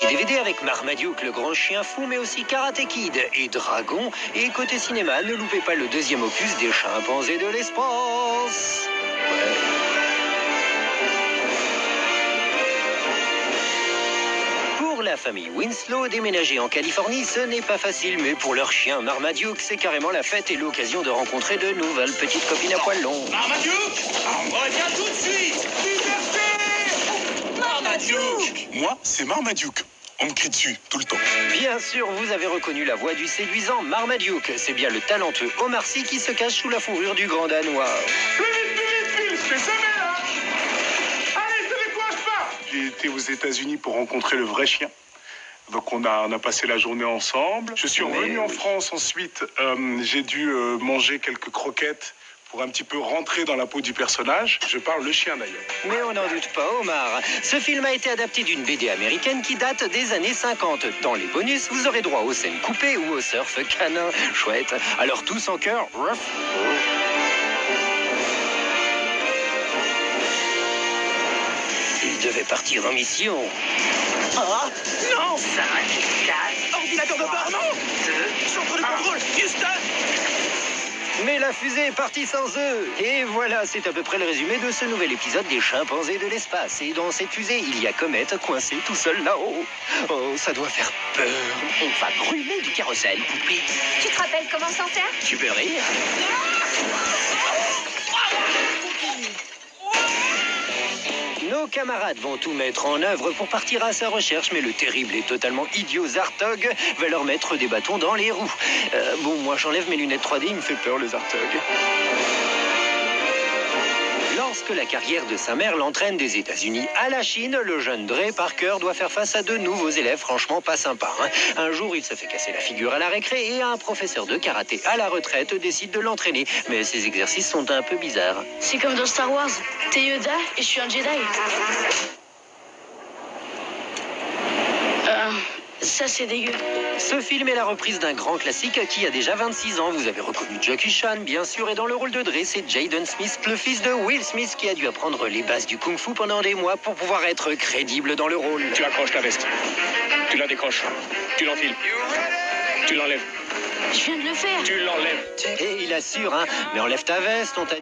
DVD avec Marmaduke, le grand chien fou, mais aussi Karate Kid et Dragon. Et côté cinéma, ne loupez pas le deuxième opus des chimpanzés de l'espace. Pour la famille Winslow, déménager en Californie, ce n'est pas facile, mais pour leur chien Marmaduke, c'est carrément la fête et l'occasion de rencontrer de nouvelles petites copines à poil long. Marmaduke, on revient tout de suite. Liberté! Marmaduke! Moi, c'est Marmaduke. On me crie dessus tout le temps. Bien sûr, vous avez reconnu la voix du séduisant Marmaduke. C'est bien le talentueux Omar Sy qui se cache sous la fourrure du grand Danois. Plus vite, je fais semer là. Allez, je décourage pas. J'ai été aux États-Unis pour rencontrer le vrai chien. Donc on a passé la journée ensemble. Je suis revenu en France ensuite. J'ai dû manger quelques croquettes pour un petit peu rentrer dans la peau du personnage. Je parle le chien d'ailleurs. Mais on n'en doute pas, Omar. Ce film a été adapté d'une BD américaine qui date des années 50. Dans les bonus, vous aurez droit aux scènes coupées ou au surf canin. Chouette. Alors tous en chœur. Ruff. Il devait partir en mission. Ah, non, ça ordinateur de bord, non. Centre de contrôle, Houston. Mais la fusée est partie sans eux. Et voilà, c'est à peu près le résumé de ce nouvel épisode des chimpanzés de l'espace. Et dans cette fusée, il y a Comet coincé tout seul là-haut. Oh, ça doit faire peur. On va brûler du kérosène, poupée. Tu te rappelles comment s'en faire? Tu peux rire. Nos camarades vont tout mettre en œuvre pour partir à sa recherche, mais le terrible et totalement idiot Zartog va leur mettre des bâtons dans les roues. Bon, moi j'enlève mes lunettes 3D, il me fait peur le Zartog. Lorsque la carrière de sa mère l'entraîne des États-Unis à la Chine, le jeune Dre Parker doit faire face à de nouveaux élèves franchement pas sympas. Un jour, il se fait casser la figure à la récré et un professeur de karaté à la retraite décide de l'entraîner. Mais ses exercices sont un peu bizarres. C'est comme dans Star Wars. T'es Yoda et je suis un Jedi. Ça c'est dégueu. Ce film est la reprise d'un grand classique qui a déjà 26 ans. Vous avez reconnu Jackie Chan, bien sûr, et dans le rôle de Dre, c'est Jaden Smith, le fils de Will Smith, qui a dû apprendre les bases du kung-fu pendant des mois pour pouvoir être crédible dans le rôle. Tu accroches la veste. Tu la décroches. Tu l'enfiles. Tu l'enlèves. Je viens de le faire. Tu l'enlèves. Et il assure, mais enlève ta veste, on t'a